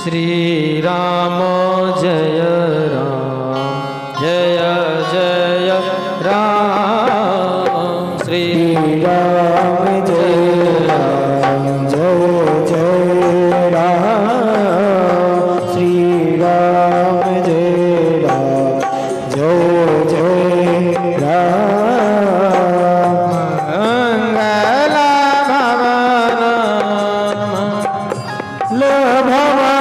श्री राम जय राम जय जय राम श्री राम जय राम जय जय राम श्री राम जय राम जय जय राम मंगल भवन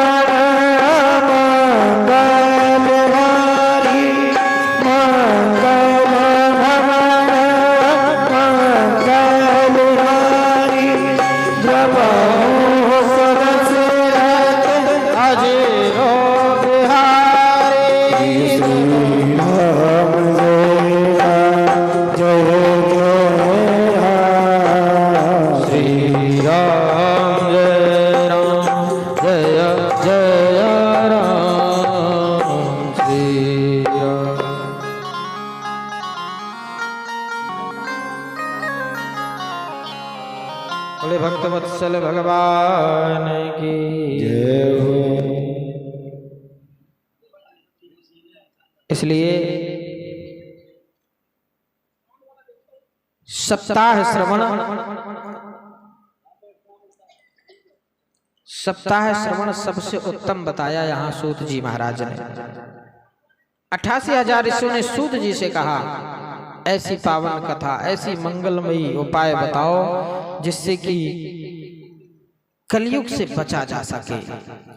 बोले भक्तवत्सल भगवान की जय हो। इसलिए सप्ताह श्रवण सबसे उत्तम बताया यहाँ सूत जी महाराज ने। 88,000 ऋषियों ने सूत जी से कहा ऐसी पावन कथा, ऐसी मंगलमयी उपाय बताओ जिससे कि कलयुग से बचा जा सके।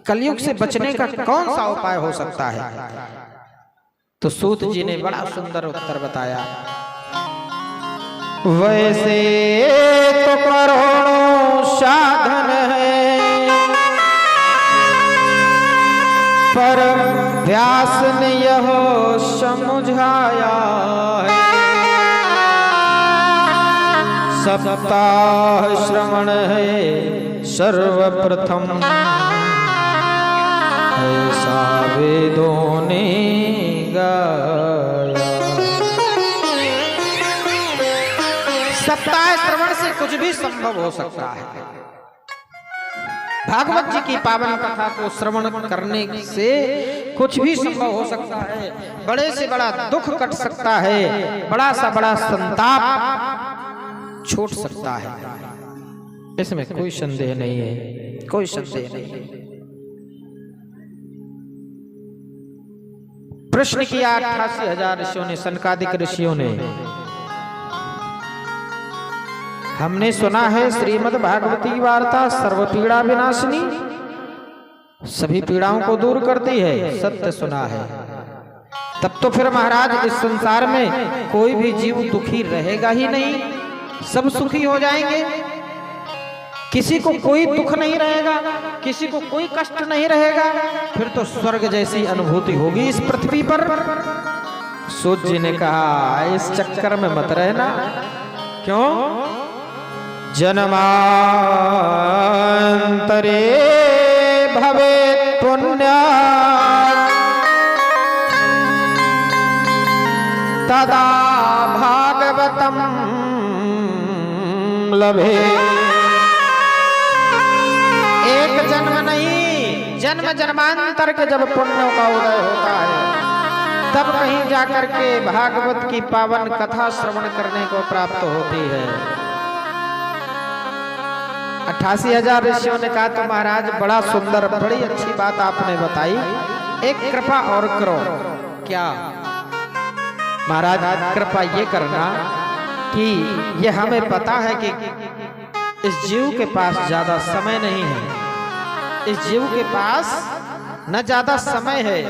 कलयुग से बचने का कौन सा उपाय हो सकता है? तो सूत जी ने बड़ा सुंदर उत्तर बताया। वैसे तो करोड़ों साधन है, पर व्यास ने यह समझाया है। सप्ताह श्रवण है सर्वप्रथम, ऐसा वेदों ने गाया। सप्ताह श्रवण से कुछ भी संभव हो सकता है। भागवत जी की पावन कथा को श्रवण करने से कुछ भी संभव हो सकता है। बड़े से बड़ा दुख कट सकता है, बड़ा सा बड़ा संताप छूट सकता है। इसमें कोई संदेह नहीं है, कोई संदेह नहीं है। प्रश्न किया 88,000 ऋषियों ने, सनकादिक ऋषियों ने। हमने सुना है श्रीमद् भागवती वार्ता सर्व पीड़ा विनाशिनी, सभी पीड़ाओं को दूर करती है, सत्य सुना है। तब तो फिर महाराज इस संसार में कोई भी जीव दुखी रहेगा ही नहीं, सब सुखी हो जाएंगे। किसी को कोई दुख नहीं रहेगा, किसी को कोई कष्ट नहीं रहेगा। फिर तो स्वर्ग जैसी अनुभूति होगी इस पृथ्वी पर। सूत जी ने कहा इस चक्कर में मत रहना। क्यों? जन्मांतरे भवेत् पुण्यात् तदा भागवतम लभे। एक जन्म नहीं, जन्म जन्मांतर के जब पुण्यों का उदय होता है तब कहीं जाकर के भागवत की पावन कथा श्रवण करने को प्राप्त होती है। 88,000 ऋषियों ने कहा तो महाराज बड़ा सुंदर, बड़ी अच्छी बात आपने बताई, एक कृपा और करो। क्या महाराज? कृपा ये करना कि ये हमें पता है कि इस जीव के पास ज्यादा समय नहीं है, इस जीव के पास न ज्यादा समय है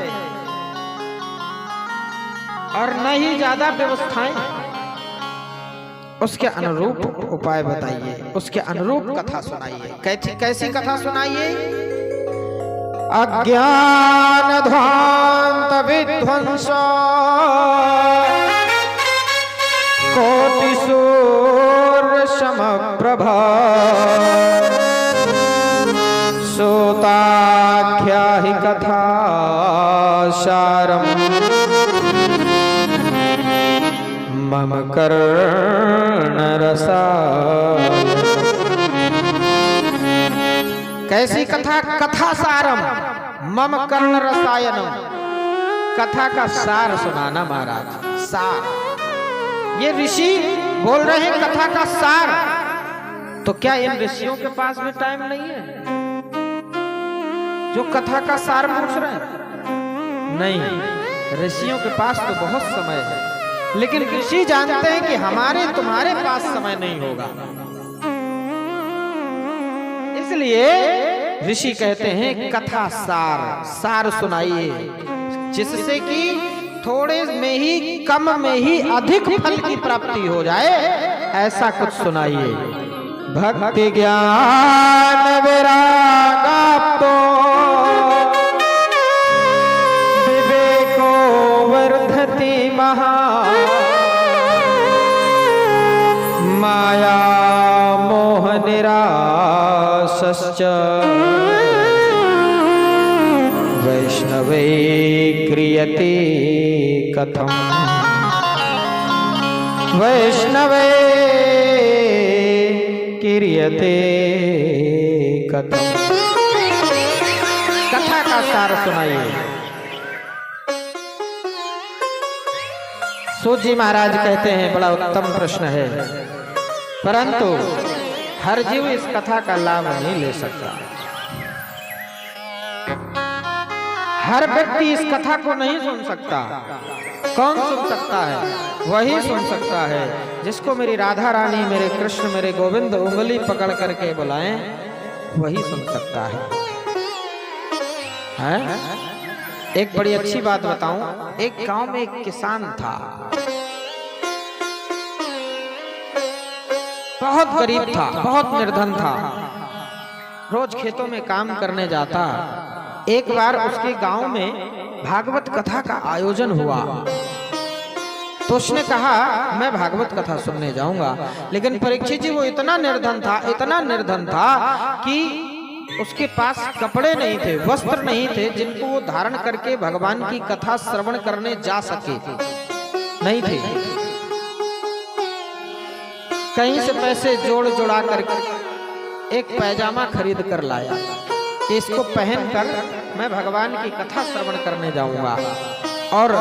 और न ही ज्यादा व्यवस्थाएं। उसके अनुरूप उपाय बताइए, उसके अनुरूप कथा सुनाइए। कैसी कथा सुनाइए? अज्ञान ध्वांत विध्वंस कोटि सूर्य समप्रभा सोताख्या हि कथा सारम मम कर्ण रसा। कैसी कथा? कथा सारम, मम कर्ण रसायन, कथा का सार सुनाना महाराज। सार, ये ऋषि बोल रहे हैं कथा का सार, तो क्या इन ऋषियों के पास भी टाइम नहीं है जो कथा का सार पूछ रहे हैं? नहीं, ऋषियों के पास तो बहुत समय है, लेकिन ऋषि जानते हैं कि हमारे तुम्हारे पास समय नहीं होगा। इसलिए ऋषि कहते हैं कथा सार, सार सुनाइए, जिससे कि थोड़े में ही, कम में ही अधिक फल की प्राप्ति हो जाए, ऐसा कुछ सुनाइए। भक्ति ज्ञान वैरागाप्तो विवेको वर्धति महा, माया मोह निरासश्च वैष्णवे क्रियते कथम, वैष्णवे क्रियते कथम। कथा का सार सुनाइए। सूत जी महाराज कहते हैं बड़ा उत्तम प्रश्न है, परंतु हर जीव इस कथा का लाभ नहीं ले सकता। हर व्यक्ति इस कथा को नहीं सुन सकता। कौन सुन सकता है? वही सुन सकता है जिसको मेरी राधा रानी, मेरे कृष्ण, मेरे गोविंद उंगली पकड़ करके बुलाएं, वही सुन सकता है? एक बड़ी अच्छी बात बताऊं, एक गांव में एक किसान था, बहुत गरीब था, बहुत निर्धन था, रोज खेतों में काम करने जाता। एक बार उसके गांव में भागवत कथा का आयोजन हुआ, तो उसने कहा मैं भागवत कथा सुनने जाऊंगा। लेकिन परीक्षित जी वो इतना निर्धन था, इतना निर्धन था कि उसके पास कपड़े नहीं थे, वस्त्र नहीं थे जिनको वो धारण करके भगवान की कथा श्रवण करने जा सके, नहीं थे। कहीं से पैसे जोड़ जुड़ा करके एक पैजामा खरीद कर लाया कि इसको पहनकर मैं भगवान की कथा श्रवण करने जाऊंगा। और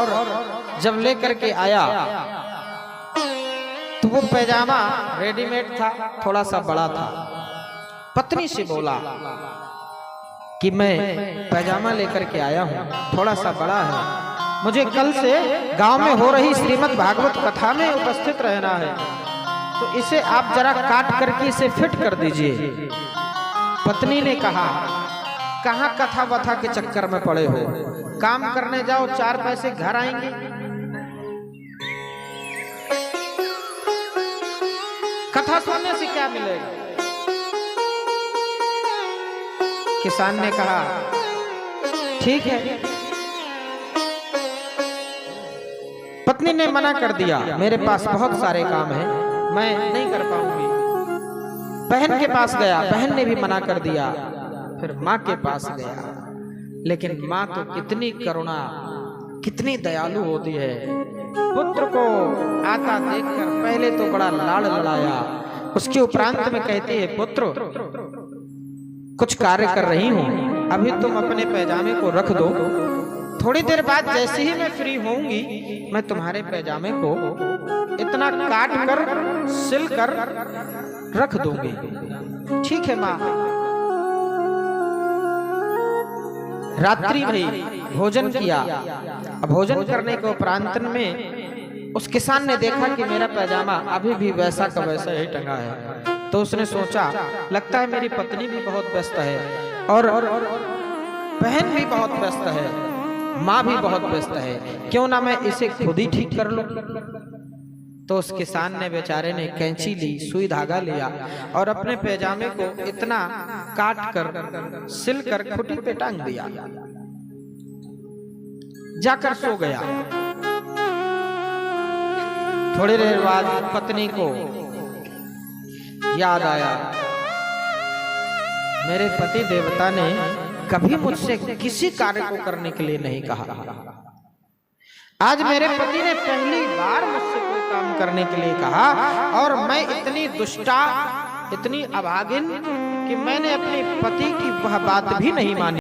जब लेकर के आया तो वो पैजामा रेडीमेड था, थोड़ा सा बड़ा था। पत्नी से बोला कि मैं पैजामा लेकर के आया हूँ, थोड़ा सा बड़ा है, मुझे कल से गांव में हो रही श्रीमद् भागवत कथा में उपस्थित रहना है, तो इसे आप जरा काट करके इसे फिट कर दीजिए। पत्नी ने कहा कहाँ कथा वथा के चक्कर में पड़े हो, काम करने जाओ, 4 पैसे घर आएंगे। कथा सुनने से क्या मिलेगा? किसान ने कहा ठीक है। पत्नी ने मना कर दिया, मेरे पास बहुत सारे काम हैं, मैं नहीं कर पाऊंगी। बहन के पास गया, बहन ने भी मना कर दिया। फिर माँ के पास गया, लेकिन माँ तो कितनी करुणा, कितनी दयालु होती है। पुत्र को आता देखकर पहले तो बड़ा लाड़ लड़ाया, उसके उपरांत में कहती है पुत्र कुछ कार्य कर रही हूँ, अभी तुम अपने पैजामे को रख दो, थोड़ी देर बाद जैसे ही मैं फ्री होऊंगी मैं तुम्हारे पैजामे को इतना काट कर सिल कर रख दूंगी। ठीक है माँ। रात्रि भई, भोजन किया। भोजन करने के उपरांत में उस किसान ने देखा कि मेरा पैजामा अभी भी वैसा का वैसा ही टंगा है, तो उसने सोचा लगता है मेरी पत्नी भी बहुत व्यस्त है और बहन भी बहुत व्यस्त है, माँ भी बहुत व्यस्त है, क्यों ना मैं इसे खुद ही ठीक कर लूं। तो उस किसान ने बेचारे ने कैंची ली, सुई धागा लिया और अपने पैजामे को इतना काट कर सिल कर खुटी पे टांग दिया, जाकर सो गया। थोड़ी देर बाद पत्नी को याद आया, मेरे पति देवता ने कभी मुझसे किसी कार्य को करने के लिए नहीं कहा, आज मेरे पति ने पहली बार मुझसे कोई काम करने के लिए कहा और मैं इतनी दुष्टा, इतनी अभागिन कि मैंने अपने पति की वह बात भी नहीं मानी।